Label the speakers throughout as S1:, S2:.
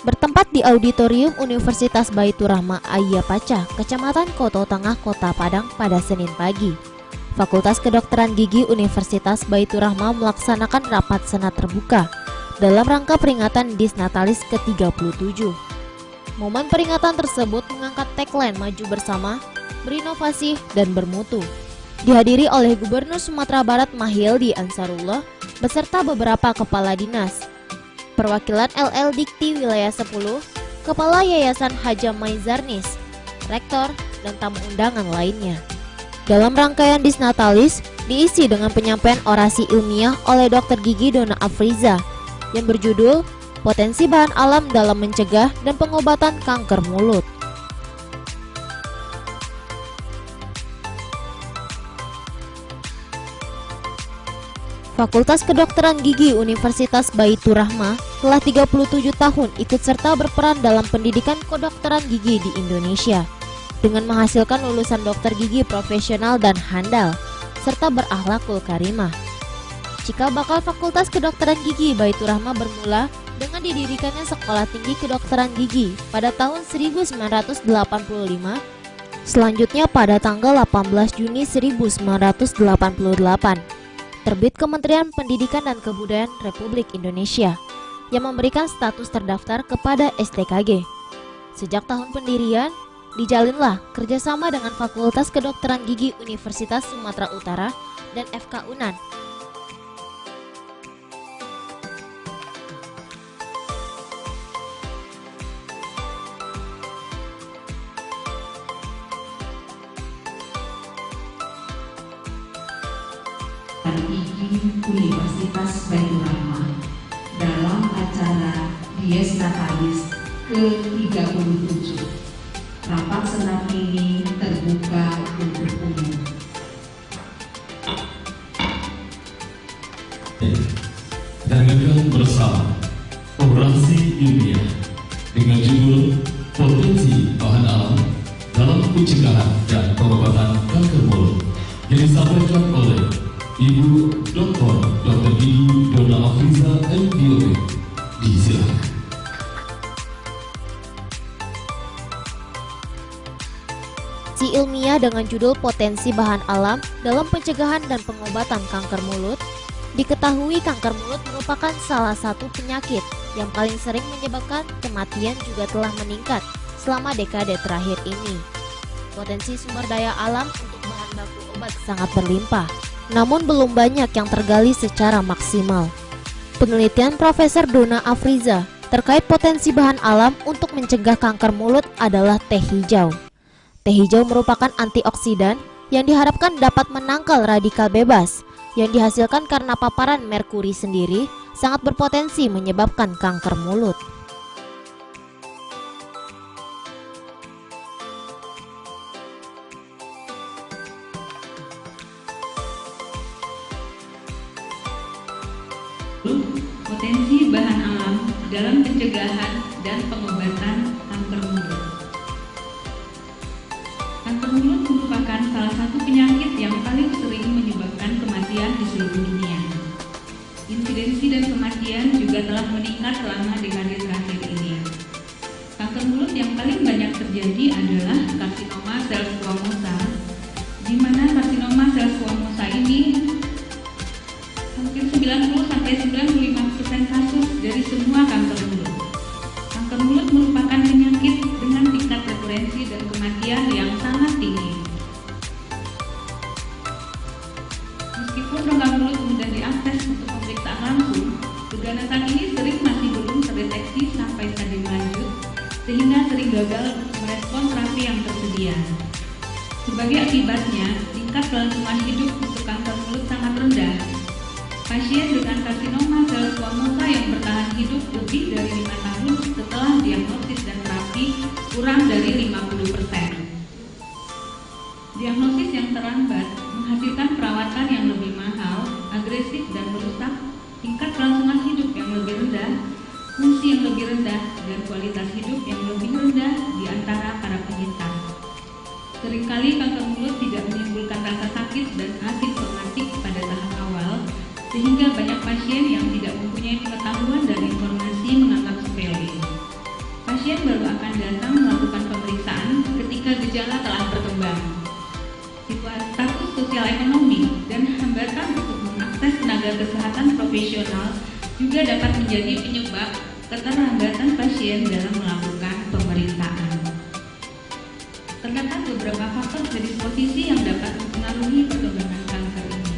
S1: bertempat di Auditorium Universitas Baitur Rahma Ayapaca, Kecamatan Koto Tengah, Kota Padang pada Senin pagi. Fakultas Kedokteran Gigi Universitas Baitur Rahma melaksanakan rapat senat terbuka dalam rangka peringatan Disnatalis ke-37. Momen peringatan tersebut mengangkat tagline maju bersama, berinovasi, dan bermutu. Dihadiri oleh Gubernur Sumatera Barat Mahildi Ansarullah beserta beberapa kepala dinas, perwakilan LL Dikti Wilayah 10, Kepala Yayasan Haja Maizarnis, Rektor, dan tamu undangan lainnya. Dalam rangkaian Disnatalis diisi dengan penyampaian orasi ilmiah oleh Dr. Gigi Dona Afriza yang berjudul Potensi Bahan Alam dalam Mencegah dan Pengobatan Kanker Mulut. Fakultas Kedokteran Gigi Universitas Baitur Rahma telah 37 tahun ikut serta berperan dalam pendidikan kedokteran gigi di Indonesia dengan menghasilkan lulusan dokter gigi profesional dan handal serta berakhlakul karimah. Cikal bakal Fakultas Kedokteran Gigi Baitur Rahma bermula dengan didirikannya Sekolah Tinggi Kedokteran Gigi pada tahun 1985, selanjutnya pada tanggal 18 Juni 1988 terbit Kementerian Pendidikan dan Kebudayaan Republik Indonesia yang memberikan status terdaftar kepada STKG. Sejak tahun pendirian, dijalinlah kerjasama dengan Fakultas Kedokteran Gigi Universitas Sumatera Utara dan FK Unan.
S2: Gigi Universitas Baitur Rahma dalam acara Dies Natalis ke-37. Rapat senat ini terbuka untuk umum.
S3: Dengarkan bersama orasi ilmiah dengan judul Potensi Bahan Alam dalam Pencegahan dan Pengobatan Kanker Mulut yang disampaikan oleh Ibu Dr. Gigi Dona Afriza MDOB. Disilakan.
S1: Si ilmiah dengan judul Potensi Bahan Alam dalam Pencegahan dan Pengobatan Kanker Mulut. Diketahui kanker mulut merupakan salah satu penyakit yang paling sering menyebabkan kematian juga telah meningkat selama dekade terakhir ini. Potensi sumber daya alam untuk bahan baku obat sangat berlimpah, namun belum banyak yang tergali secara maksimal. Penelitian Profesor Dona Afriza terkait potensi bahan alam untuk mencegah kanker mulut adalah teh hijau. Teh hijau merupakan antioksidan yang diharapkan dapat menangkal radikal bebas yang dihasilkan karena paparan merkuri sendiri sangat berpotensi menyebabkan kanker mulut.
S4: Potensi bahan alam dalam pencegahan dan pengobatan kanker mulut. Kanker mulut merupakan salah satu penyakit yang paling sering menyebabkan kematian di seluruh dunia. Insidensi dan kematian juga telah meningkat selama dekade terakhir ini. Kanker mulut yang paling banyak terjadi adalah karsinoma sel squamosa, di mana karsinoma sel squamosa ini hampir 90–95% kasus dari semua kanker mulut. Kanker mulut merupakan penyakit dengan tingkat rekurensi dan kematian yang sangat tinggi. Meskipun rongga mulut mudah diakses untuk pemeriksaan langsung, keganasan ini sering masih belum terdeteksi sampai stadium lanjut, sehingga sering gagal merespon terapi yang tersedia. Sebagai akibatnya, tingkat kelangsungan hidup untuk kanker mulut sangat rendah. Pasien dengan karsinoma sel squamosa yang bertahan hidup lebih dari 5 tahun setelah diagnosis dan terapi kurang dari 50%. Diagnosis yang terlambat menghasilkan perawatan yang lebih mahal, agresif dan merusak, tingkat kelangsungan hidup yang lebih rendah, fungsi yang lebih rendah, dan kualitas hidup yang lebih rendah di antara para penyintas. Seringkali kanker mulut tidak menimbulkan rasa sakit dan asimptomatik pada tahap awal, sehingga banyak pasien yang tidak mempunyai pengetahuan dan informasi menganggap sepele. pasien baru akan datang melakukan pemeriksaan ketika gejala telah berkembang. Status sosial ekonomi dan hambatan untuk mengakses tenaga kesehatan profesional juga dapat menjadi penyebab keterlambatan pasien dalam melakukan pemeriksaan. Terdapat beberapa faktor predisposisi yang dapat mempengaruhi perkembangan kanker ini.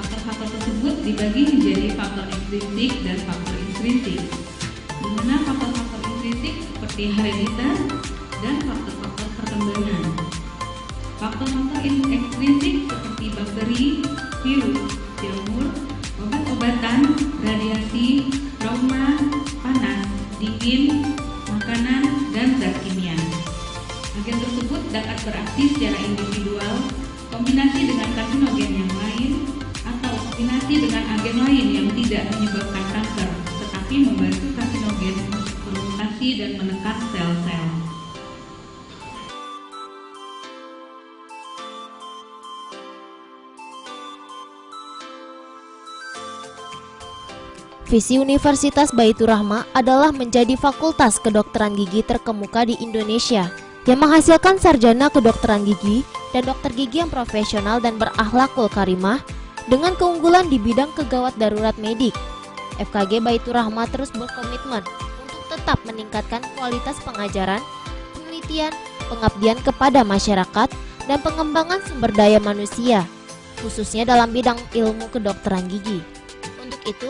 S4: Faktor-faktor tersebut dibagi menjadi faktor intrinsik dan faktor intrinsik, di mana faktor-faktor intrinsik seperti herediter dan faktor-faktor perkembangan. Faktor-faktor ekstrinsik seperti bakteri, virus, jamur, obat-obatan, radiasi, trauma, panas, dingin, makanan, dan zat kimia. Agen tersebut dapat beraksi secara individual, kombinasi dengan karsinogen yang lain, atau kombinasi dengan agen lain yang tidak menyebabkan kanker, tetapi membantu karsinogen untuk bermutasi dan menekan sel-sel.
S1: Visi Universitas Baitur Rahmah adalah menjadi fakultas kedokteran gigi terkemuka di Indonesia yang menghasilkan sarjana kedokteran gigi dan dokter gigi yang profesional dan berakhlakul karimah dengan keunggulan di bidang kegawat darurat medik. FKG Baitur Rahmah terus berkomitmen untuk tetap meningkatkan kualitas pengajaran, penelitian, pengabdian kepada masyarakat, dan pengembangan sumber daya manusia, khususnya dalam bidang ilmu kedokteran gigi. Untuk itu,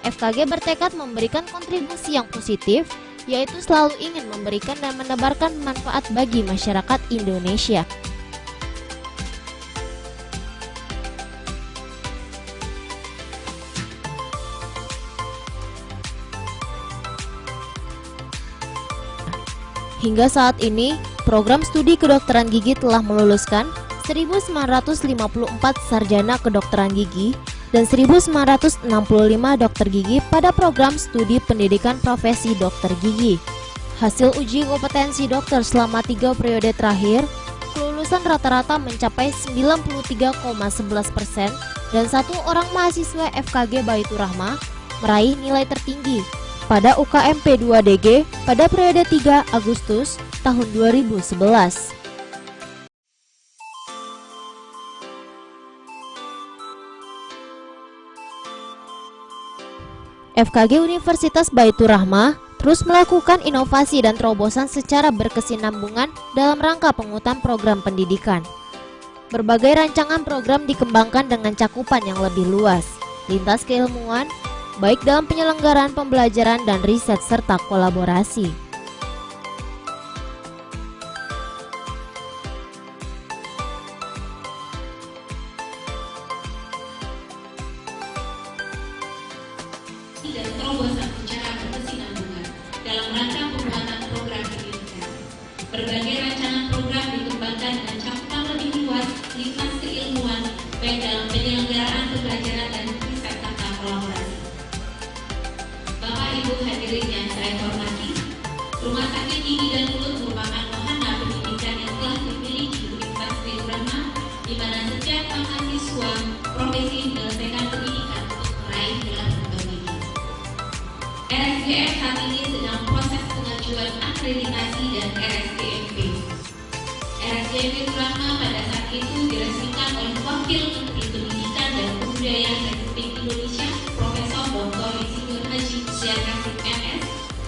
S1: FKG bertekad memberikan kontribusi yang positif, yaitu selalu ingin memberikan dan menebarkan manfaat bagi masyarakat Indonesia. Hingga saat ini, program studi kedokteran gigi telah meluluskan 1.954 sarjana kedokteran gigi dan 1.965 dokter gigi pada program studi pendidikan profesi dokter gigi. Hasil uji kompetensi dokter selama 3 periode terakhir, kelulusan rata-rata mencapai 93,11% dan 1 orang mahasiswa FKG Baitur Rahmah meraih nilai tertinggi pada UKMP 2DG pada periode 3 Agustus tahun 2011. FKG Universitas Baitur Rahmah terus melakukan inovasi dan terobosan secara berkesinambungan dalam rangka penguatan program pendidikan. Berbagai rancangan program dikembangkan dengan cakupan yang lebih luas, lintas keilmuan, baik dalam penyelenggaraan pembelajaran dan riset serta kolaborasi.
S5: Dan terobosan secara berkesinambungan dalam rangka penguatan program pendidikan. Berbagai rancangan program dikembangkan dengan cakupan lebih luas, lintas keilmuan, baik dalam penyelenggaraan pembelajaran dan riset serta kolaborasi. Bapak Ibu hadirin yang saya hormati, Rumah Sakit Gigi dan Mulut merupakan wahana pendidikan yang telah dimiliki Universitas Baitur Rahmah, di mana setiap mahasiswa profesi menyelesaikan pendidikan untuk meraih gelar doktor gigi. RSGM saat ini sedang proses pengajuan akreditasi dan RSGMP. RSGM Baitur Rahmah pada saat itu diresmikan oleh Wakil Menteri Pendidikan dan Kebudayaan Republik Indonesia, Profesor Dr. Insinyur Haji Hussein Kasim MS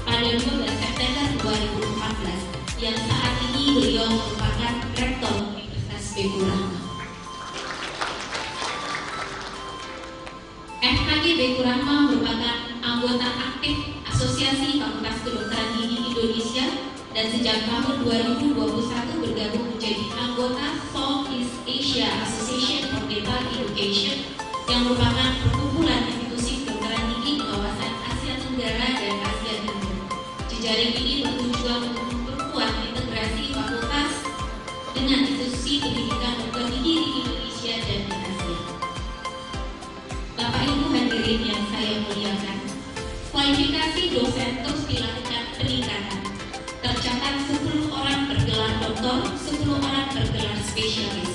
S5: pada 12 September 2014, yang saat ini beliau merupakan Rektor Universitas Baitur Rahmah. FKG Baitur Rahmah merupakan anggota aktif Asosiasi Fakultas Kedokteran Gigi Indonesia dan sejak tahun 2021 bergabung menjadi anggota Southeast Asia Association for Dental Education yang merupakan perkumpulan institusi kedokteran gigi di kawasan Asia Tenggara dan Asia Timur. Jejaring ini bertujuan untuk memperkuat integrasi fakultas dengan institusi pendidikan dokter gigi di Indonesia dan di Asia. Bapak Ibu hadirin yang saya muliakan, kualifikasi dosen terus dilakukan peningkatan. Tercatat 10 orang bergelar doktor, 10 orang bergelar spesialis.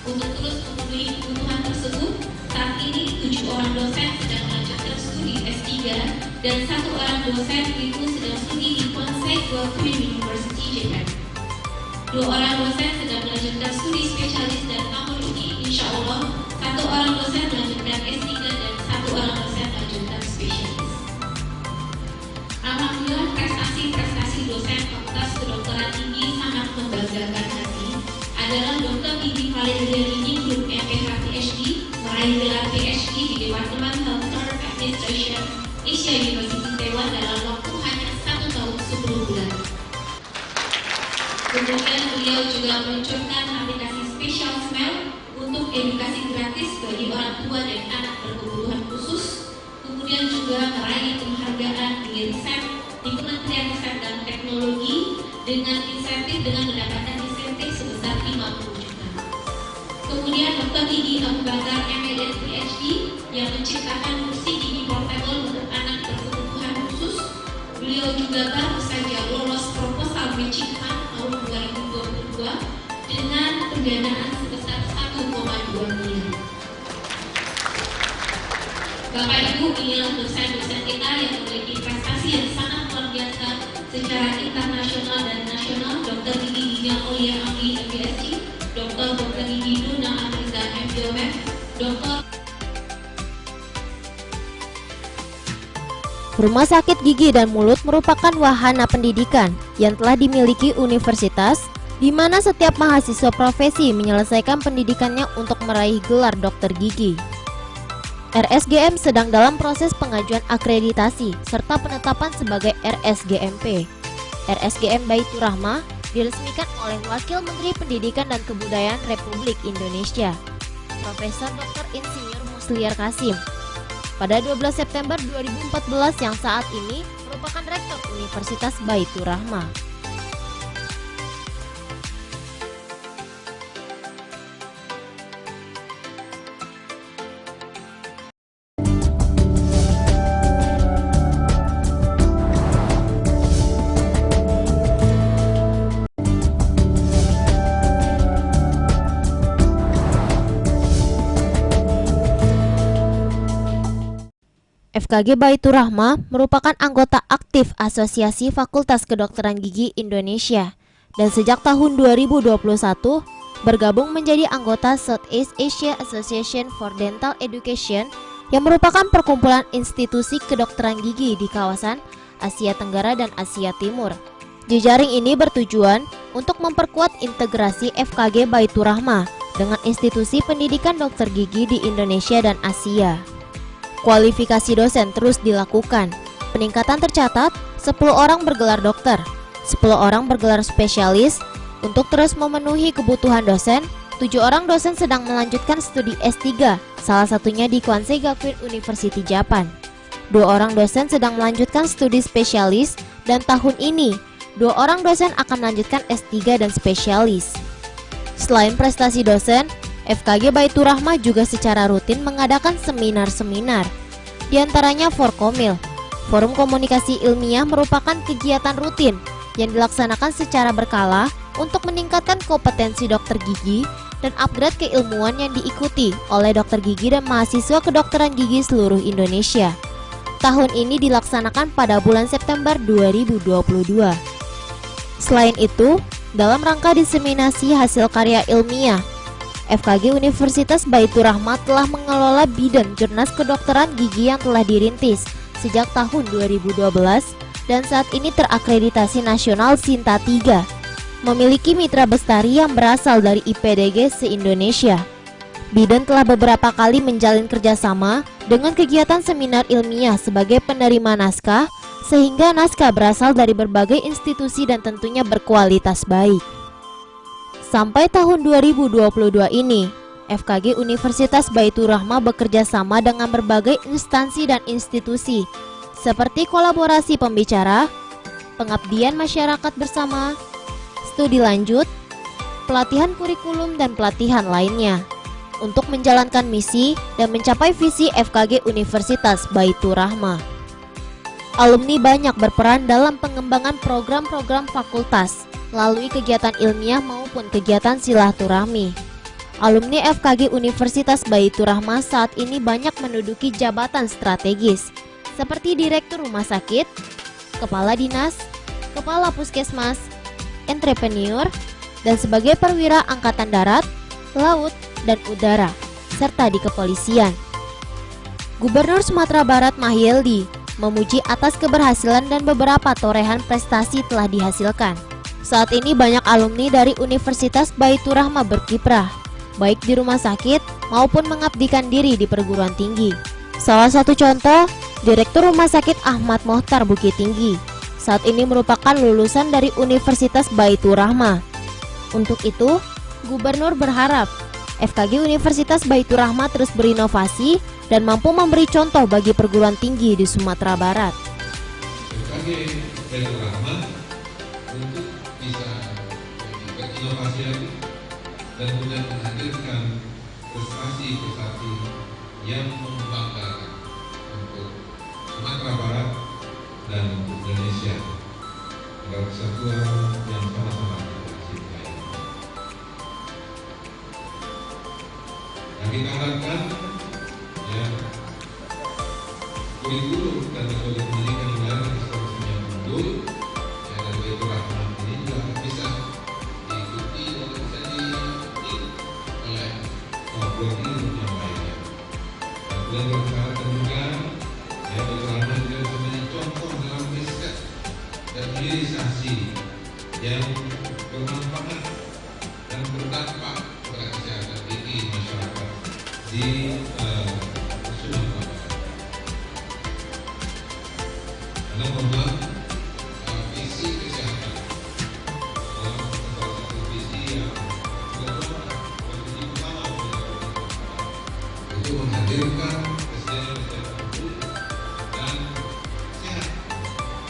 S5: Untuk terus memenuhi kebutuhan tersebut, saat ini 7 orang dosen sedang melanjutkan studi S3 dan dan 1 orang dosen itu sedang studi di Konsei Gakuin University, Japan. 2 orang dosen sedang melanjutkan studi spesialis dan tahun ini insya Allah 1 orang dosen melanjutkan S3 dan 1 orang dosen melanjutkan spesialis. Alhamdulillah prestasi dosen Fakultas Kedokteran Gigi sangat membanggakan hati adalah Dr. Gigi Valeriani Group MPH PhD meraih gelar PhD di Departemen Healthcare Administration Asia University Taiwan dalam waktu hanya 1 tahun 10 bulan. Kemudian beliau juga meluncurkan aplikasi Special Smile untuk edukasi gratis bagi orang tua dan anak berkebutuhan khusus. Kemudian juga meraih penghargaan di riset di Kementerian Riset dan Teknologi dengan mendapatkan insentif sebesar 50 juta. Kemudian Dr. Gigi Abu Bakar MA dan PhD yang menciptakan kursi gigi portable untuk anak berkebutuhan khusus. Beliau juga baru saja lolos proposal bridging fund tahun 2022 dengan pendanaan sebesar 1,2 miliar. Bapak Ibu, inilah dosen-dosen kita yang memiliki prestasi yang sangat luar biasa secara internasional dan nasional. Dr. Gigi Gigi Aulia Amli MPSC, Dr. Gigi Duna Afriza MPOM, Dr.
S1: Rumah Sakit Gigi dan Mulut merupakan wahana pendidikan yang telah dimiliki universitas, di mana setiap mahasiswa profesi menyelesaikan pendidikannya untuk meraih gelar dokter gigi. RSGM sedang dalam proses pengajuan akreditasi serta penetapan sebagai RSGMP. RSGM Baitur Rahmah diresmikan oleh Wakil Menteri Pendidikan dan Kebudayaan Republik Indonesia, Profesor Dr. Insinyur Musliar Kasim, pada 12 September 2014 yang saat ini merupakan Rektor Universitas Baitur Rahmah. FKG Baitur Rahmah merupakan anggota aktif Asosiasi Fakultas Kedokteran Gigi Indonesia dan sejak tahun 2021 bergabung menjadi anggota Southeast Asia Association for Dental Education yang merupakan perkumpulan institusi kedokteran gigi di kawasan Asia Tenggara dan Asia Timur. Jejaring ini bertujuan untuk memperkuat integrasi FKG Baitur Rahmah dengan institusi pendidikan dokter gigi di Indonesia dan Asia. Kualifikasi dosen terus dilakukan. Peningkatan tercatat 10 orang bergelar dokter, 10 orang bergelar spesialis. Untuk terus memenuhi kebutuhan dosen, 7 orang dosen sedang melanjutkan studi S3, salah satunya di Konsei Gakuin University, Japan. 2 orang dosen sedang melanjutkan studi spesialis dan tahun ini 2 orang dosen akan melanjutkan S3 dan spesialis. Selain prestasi dosen, FKG Baitur Rahmah juga secara rutin mengadakan seminar-seminar. Di antaranya Forkomil. Forum Komunikasi Ilmiah merupakan kegiatan rutin yang dilaksanakan secara berkala untuk meningkatkan kompetensi dokter gigi dan upgrade keilmuan yang diikuti oleh dokter gigi dan mahasiswa kedokteran gigi seluruh Indonesia. Tahun ini dilaksanakan pada bulan September 2022. Selain itu, dalam rangka diseminasi hasil karya ilmiah, FKG Universitas Baitur Rahmah telah mengelola bidang Jurnas Kedokteran Gigi yang telah dirintis sejak tahun 2012 dan saat ini terakreditasi nasional Sinta 3, memiliki mitra bestari yang berasal dari IPDG se-Indonesia. Bidan telah beberapa kali menjalin kerjasama dengan kegiatan seminar ilmiah sebagai penerima naskah, sehingga naskah berasal dari berbagai institusi dan tentunya berkualitas baik. Sampai tahun 2022 ini, FKG Universitas Baitur Rahmah bekerja sama dengan berbagai instansi dan institusi seperti kolaborasi pembicara, pengabdian masyarakat bersama, studi lanjut, pelatihan kurikulum dan pelatihan lainnya untuk menjalankan misi dan mencapai visi FKG Universitas Baitur Rahmah. Alumni banyak berperan dalam pengembangan program-program fakultas melalui kegiatan ilmiah maupun kegiatan silaturahmi. Alumni FKG Universitas Baitur Rahmah saat ini banyak menduduki jabatan strategis seperti direktur rumah sakit, kepala dinas, kepala puskesmas, entrepreneur, dan sebagai perwira angkatan darat, laut, dan udara, serta di kepolisian. Gubernur Sumatera Barat Mahyildi memuji atas keberhasilan dan beberapa torehan prestasi telah dihasilkan. Saat ini banyak alumni dari Universitas Baitur Rahma berkiprah, baik di rumah sakit maupun mengabdikan diri di perguruan tinggi. Salah satu contoh, Direktur Rumah Sakit Ahmad Mohtar Bukit Tinggi, saat ini merupakan lulusan dari Universitas Baitur Rahma. Untuk itu, Gubernur berharap FKG Universitas Baitur Rahma terus berinovasi dan mampu memberi contoh bagi perguruan tinggi di Sumatera Barat.
S6: FKG Baitur Rahma untuk bisa berinovasi lagi dan kemudian menghadirkan prestasi-prestasi yang membanggakan untuk Sumatera Barat dan untuk Indonesia dalam kesatuan yang sama-sama kita cintai. Dan kita harapkan ya, kurikulum dan metode pendidikan negara yang mundur ya, dari Baitur Rahma ini juga bisa diikuti dan bisa diikuti oleh perguruan tinggi yang lainnya. Dan kita harapkan juga ya, Baitur Rahma juga bisa menjadi contoh dalam riset dan hilirisasi yang bermanfaat dan berdampak pada kesehatan tinggi masyarakat di Sumatera Barat. Karena memang visi kesehatan dalam salah satu visi yang kedua dan visi utama itu menghadirkan kesehatan unggul dan sehat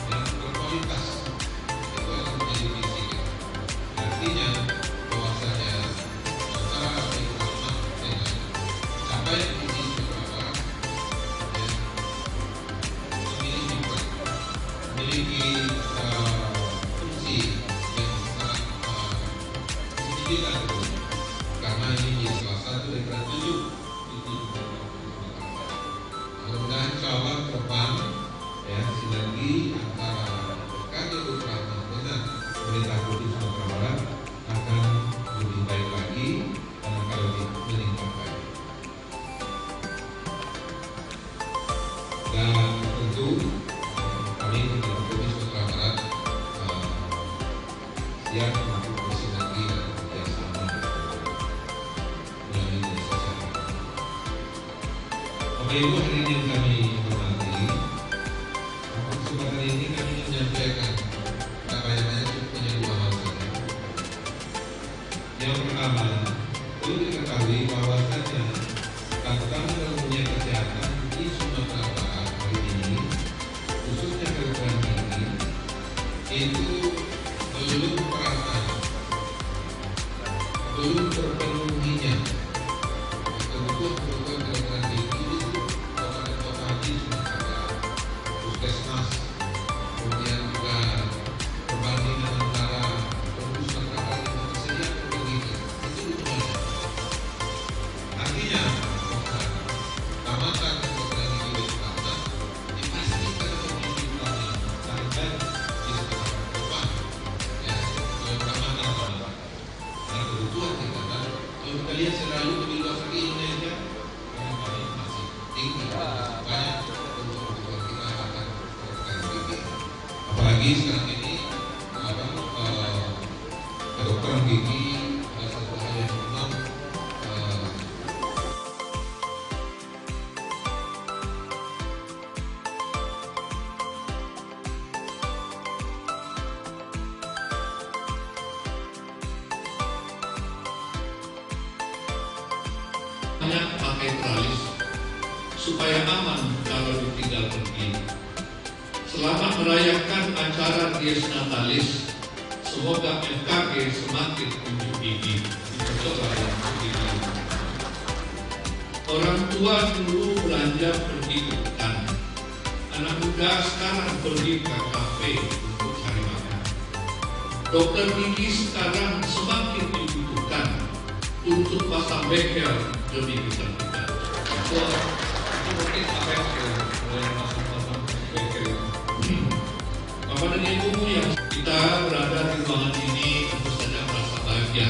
S6: yang berkualitas. Itu akan menjadi visi kita. Artinya bahwasanya antara Baitur Rahma dengan capaian visi Sumatera Barat memiliki fungsi yang sangat signifikan, karena ini salah satu dari 7 visi Sumatera Barat. Mudah-mudahan insya Allah ke depan ya, sinergi antara FKG Baitur Rahma dengan pemerintah Provinsi Sumatera Barat akan lebih baik lagi dan akan lebih meningkat lagi. Dan tentu kami pemerintah Provinsi Sumatera Barat siap untuk bersinergi dan bekerjasama dengan Indonesia secara. Bapak Ibu hadirin yang kami hormati, kesempatan ini kami menyampaikan banyak cukup hanya 2 hal saja. Yang pertama, perlu diketahui bahwasanya tantangan dalam dunia kesehatan di Sumatera Barat hari ini, khususnya perguruan tinggi, itu belum merata, belum terpenuhinya kebutuhan perguruan tinggi di kota-kota di Sumatera Barat, puskesmas, kemudian juga perbandingan antara penduduk Sumatera Barat yang tersedia pendidikan itu belum ada. Artinya tamatan perguruan tinggi Baitur Rahma dipastikan memiliki peran sampai di Sumatera Barat ya, tamatan. Nah, kebutuhan kita kan kalau kita lihat selalu lebih luas lagi Indonesia, karena kami masih tinggi banyak kebutuhan kita akan tinggi. Apalagi sekarang ini kedokteran gigi adalah satu hal yang memang
S7: banyak pakai tralis supaya aman kalau ditinggal pergi. Selamat merayakan acara Dies Natalis. Semoga FKG semakin unjuk gigi di persoalan gigi. Orang tua dulu belanja pergi ke hutan. Anak muda sekarang pergi ke kafe untuk cari makan. Dokter gigi sekarang semakin dibutuhkan untuk pasang bengkel demi kecantikan. Itu mungkin apa yang masuk Bapak dan Ibu yang kita berada di ruangan ini tentu saja merasa bahagia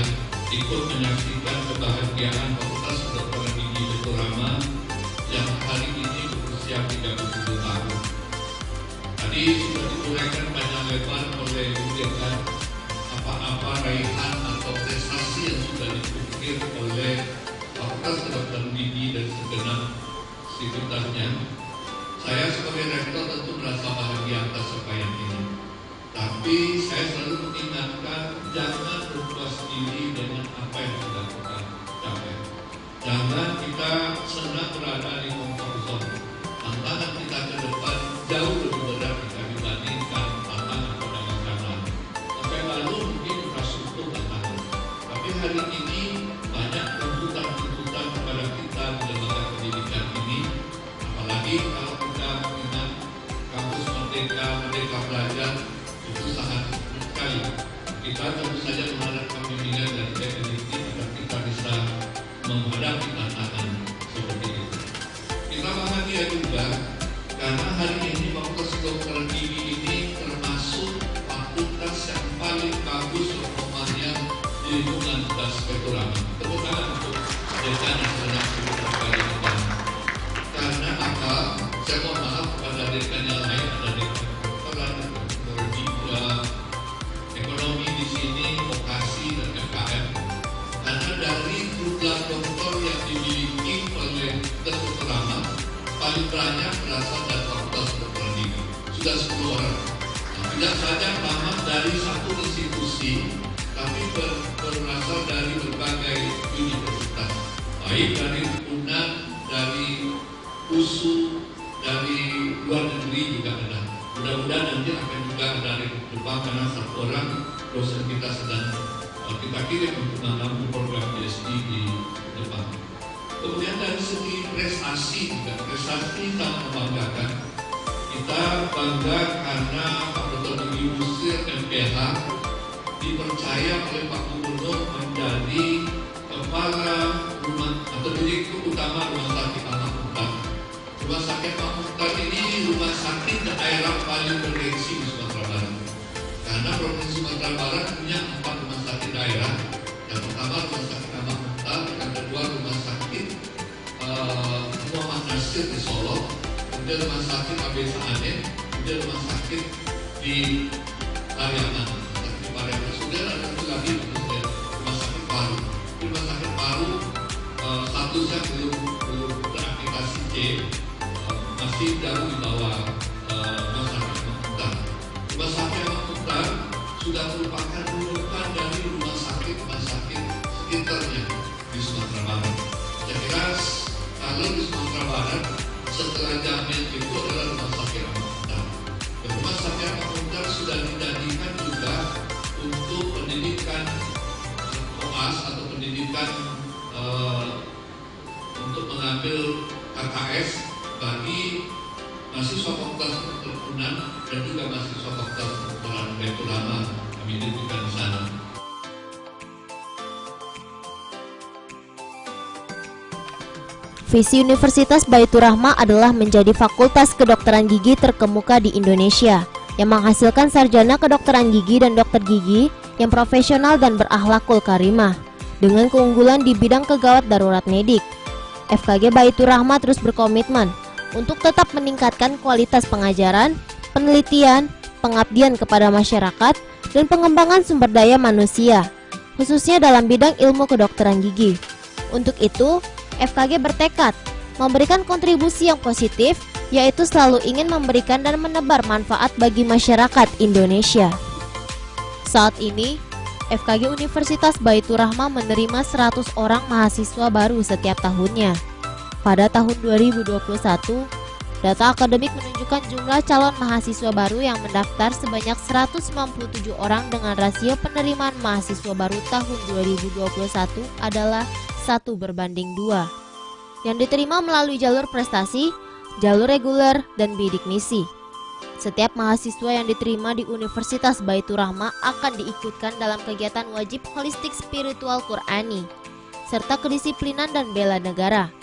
S7: ikut menyaksikan kebahagiaan Fakultas Kedokteran Gigi Baitur Rahma yang hari ini berusia 37 tahun. Tadi sudah diuraikan panjang lebar oleh Bu Dekan apa-apa raihan atau prestasi yang sudah diukir oleh Fakultas Kedokteran Gigi dan segenap sivitasnya. Saya sebagai rektor tentu merasa bahagia atas capaian ini. Tapi saya selalu mengingatkan jangan berpuas diri dengan apa yang sudah kita capai. Jangan kita senang berada di comfort zone. Tantangan kita ke depan jauh lebih berat jika dibandingkan tantangan pada masa lalu. Sampai lalu mungkin infrastruktur tantangan. Tapi hari ini banyak tuntutan-tuntutan kepada kita di lembaga pendidikan ini. Apalagi kalau kita mengingat kampus Merdeka Belajar itu sangat sekali. Kita tentu saja mengharapkan bimbingan dari PNDT agar kita bisa menghadapi tantangan seperti itu. Kita bahagia juga karena hari ini Fakultas Kedokteran Gigi ini termasuk fakultas yang paling bagus performanya di lingkungan Fakultas Baitur Rahma. Tepuk tangan untuk dekan yang sedang kita kali ini. Karena apa? Saya mohon maaf kepada dekan yang lain, ada dekan kedokteran, teknologi, ekonomi di sini, vokasi dan FKM. Karena dari jumlah dokter yang dimiliki oleh Baitur Rahma paling banyak berasal dari Fakultas Kedokteran Gigi, sudah 10 orang. Tidak saja tamat dari satu institusi, tapi berasal dari berbagai universitas, baik dari UNAN, dari USU, dari luar negeri juga ada. Mudah-mudahan nanti akan juga dari Jepang karena satu orang dosen kita sedang kita kirim untuk mengambil program PhD di Jepang. Kemudian dari segi prestasi juga, prestasi sangat membanggakan. Kita bangga karena Pak Dr. Gigi Busir MPH dipercaya oleh Pak Gubernur menjadi kepala rumah atau direktur utama Rumah Sakit Ahmad Mukhtar. Rumah Sakit Ahmad Mukhtar ini rumah sakit daerah paling bergengsi di Sumatera Barat. Karena Provinsi Sumatera Barat punya 4 rumah sakit daerah. Yang pertama Rumah Sakit Ahmad Mukhtar, yang kedua Rumah Sakit Muhammad Nasir di Solo, kemudian Rumah Sakit ABC Anen, kemudian Rumah Sakit di Pariaman. Di Pariaman sudah ada satu lagi Rumah Sakit Paru. Rumah Sakit Paru statusnya belum teraplikasi C, masih jauh di bawah Rumah Sakit Ahmad Mukhtar. Rumah Sakit Ahmad Mukhtar sudah merupakan rujukan dari rumah sakit sekitarnya di Sumatera Barat. Saya kira kalau di Sumatera Barat setelah Jamil itu adalah Rumah Sakit Ahmad Mukhtar. Dan Rumah Sakit Ahmad Mukhtar sudah dijadikan juga untuk pendidikan koas atau pendidikan untuk mengambil KKS bagi mahasiswa Fakultas Kedokteran dan juga mahasiswa Fakultas Kedokteran Baitur Rahma. Kami diberikan di sana.
S1: Visi Universitas Baitur Rahma adalah menjadi fakultas kedokteran gigi terkemuka di Indonesia yang menghasilkan sarjana kedokteran gigi dan dokter gigi yang profesional dan berakhlakul karimah dengan keunggulan di bidang kegawat darurat medik. FKG Baitur Rahma terus berkomitmen untuk tetap meningkatkan kualitas pengajaran, penelitian, pengabdian kepada masyarakat, dan pengembangan sumber daya manusia, khususnya dalam bidang ilmu kedokteran gigi. Untuk itu, FKG bertekad memberikan kontribusi yang positif, yaitu selalu ingin memberikan dan menebar manfaat bagi masyarakat Indonesia. Saat ini, FKG Universitas Baitur Rahma menerima 100 orang mahasiswa baru setiap tahunnya. Pada tahun 2021, data akademik menunjukkan jumlah calon mahasiswa baru yang mendaftar sebanyak 197 orang dengan rasio penerimaan mahasiswa baru tahun 2021 adalah 1:2, yang diterima melalui jalur prestasi, jalur reguler, dan bidik misi. Setiap mahasiswa yang diterima di Universitas Baitur Rahma akan diikutkan dalam kegiatan wajib holistik spiritual Qurani, serta kedisiplinan dan bela negara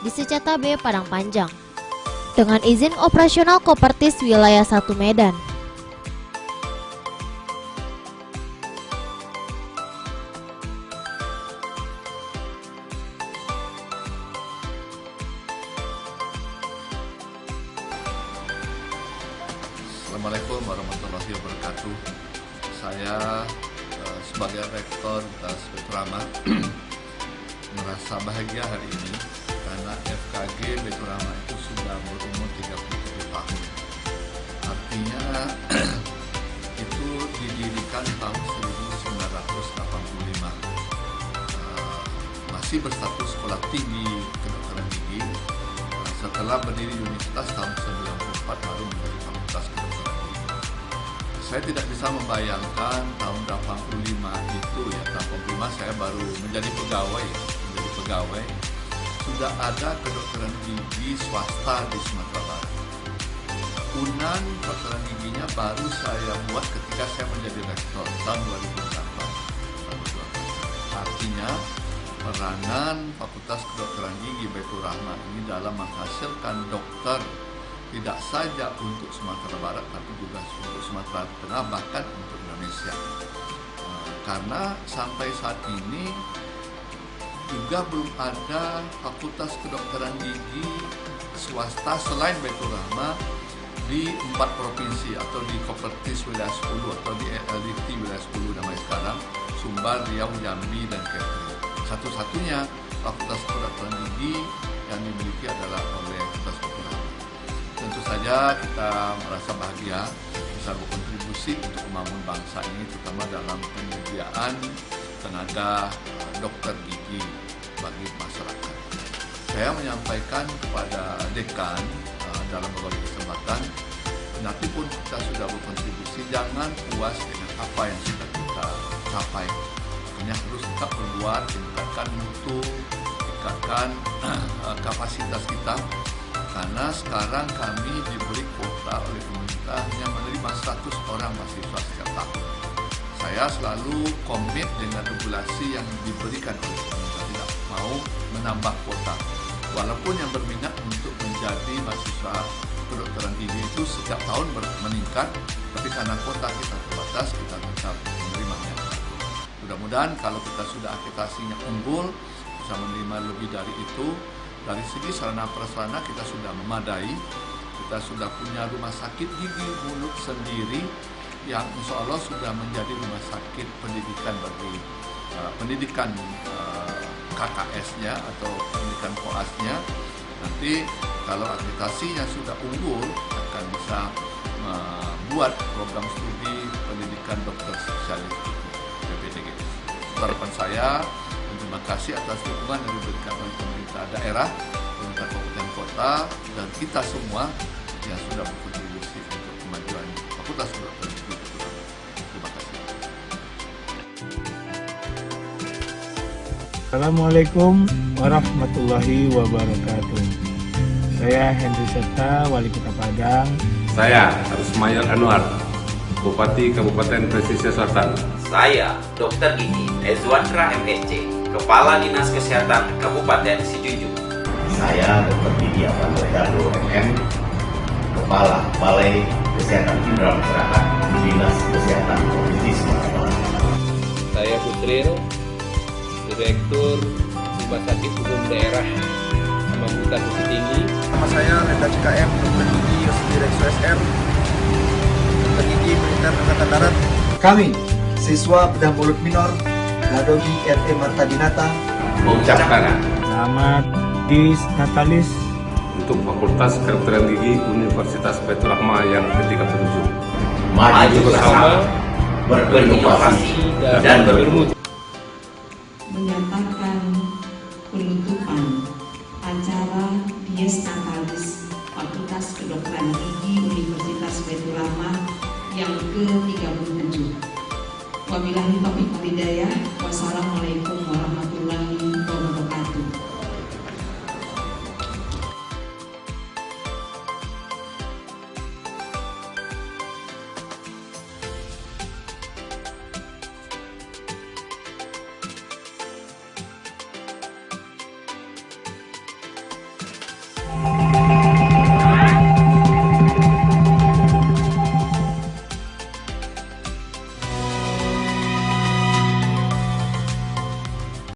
S1: di Secata B Padang Panjang, dengan izin operasional Kopertis Wilayah 1 Medan.
S8: Assalamualaikum warahmatullahi wabarakatuh. Saya sebagai Rektor Universitas Baitur Rahmah merasa bahagia hari ini karena FKG Baitur Rahmah itu sudah berumur 37 tahun. Artinya itu didirikan tahun 1985. Masih berstatus sekolah tinggi kedokteran gigi. Setelah berdiri universitas tahun 94 baru menjadi fakultas kedokteran gigi. Saya tidak bisa membayangkan tahun 85 itu ya, tahun 85 saya baru menjadi pegawai. Sudah ada kedokteran gigi swasta di Sumatera Barat. Unan kedokteran giginya baru saya buat ketika saya menjadi rektor tahun 2008. Artinya peranan Fakultas Kedokteran Gigi Baitur Rahmah ini dalam menghasilkan dokter tidak saja untuk Sumatera Barat tapi juga untuk Sumatera Tengah, bahkan untuk Indonesia. Karena sampai saat ini juga belum ada Fakultas Kedokteran Gigi swasta selain Baitur Rahmah di 4 provinsi atau di Kopertis wilayah 10 atau di LDT wilayah 10 namanya sekarang, Sumbar, Riau, Jambi, dan Kepri. Satu-satunya Fakultas Kedokteran Gigi yang dimiliki adalah oleh Fakultas Baitur Rahmah. Tentu saja kita merasa bahagia bisa berkontribusi untuk membangun bangsa ini, terutama dalam penyediaan tenaga dokter gigi bagi masyarakat. Saya menyampaikan kepada dekan dalam berbagai kesempatan, nanti pun kita sudah berkontribusi, jangan puas dengan apa yang sudah kita capai. Hanya harus tetap berbuat, tingkatkan mutu, tingkatkan kapasitas kita. Karena sekarang kami diberi kuota oleh pemerintah yang menerima 100 orang mahasiswa setiap tahun. Saya selalu komit dengan regulasi yang diberikan oleh pemerintah, tidak mau menambah kuota. Walaupun yang berminat untuk menjadi mahasiswa kedokteran gigi itu setiap tahun meningkat, tapi karena kuota kita terbatas, kita tetap menerimanya. Mudah-mudahan kalau kita sudah akreditasinya unggul, bisa menerima lebih dari itu. Dari segi sarana prasarana kita sudah memadai, kita sudah punya rumah sakit gigi mulut sendiri yang insya Allah sudah menjadi rumah sakit pendidikan bagi pendidikan KKS-nya atau pendidikan koasnya. Nanti kalau akreditasinya sudah unggul akan bisa membuat program studi pendidikan dokter spesialis PPDG. Harapan saya, terima kasih atas dukungan yang diberikan oleh pemerintah daerah, pemerintah kabupaten kota, dan kita semua yang sudah berkontribusi untuk kemajuan Fakultas Kedokteran Gigi. Terima kasih.
S9: Assalamualaikum warahmatullahi wabarakatuh. Saya Henry Serta, Wali Kota Padang.
S10: Saya Rusmail Anwar, Bupati Kabupaten Pesisir Selatan.
S11: Saya Dr. Gigi Ezwandra MSC, Kepala Dinas Kesehatan Kabupaten Sidoarjo.
S12: Saya Dr. Gigi Avandredo MM, Kepala Balai Kesehatan Indra Masyarakat Dinas Kesehatan Provinsi Sumatera Barat.
S13: Saya Putril, Direktur Rumah Sakit Umum Daerah Amangkutan Bukit Tinggi.
S14: Nama saya Lenda CKM Dr. Gigi Yosudire SR, Dr. Gigi Militer Angkatan Darat.
S15: Kami, siswa Bedah Mulut Minor, Gadogi RT Marta Dinata,
S10: mengucapkan
S9: Selamat Dis Natalis
S10: untuk Fakultas Kedokteran Gigi Universitas Baitur Rahmah yang ke-37.
S12: Maju bersama, berinovasi dan berilmu.
S2: Menyatakan penutupan acara Dies Natalis Fakultas Kedokteran Gigi Universitas Baitur Rahmah yang ke-37. Wabillahi taufiq wal hidayah. Wassalamualaikum warahmatullahi wabarakatuh.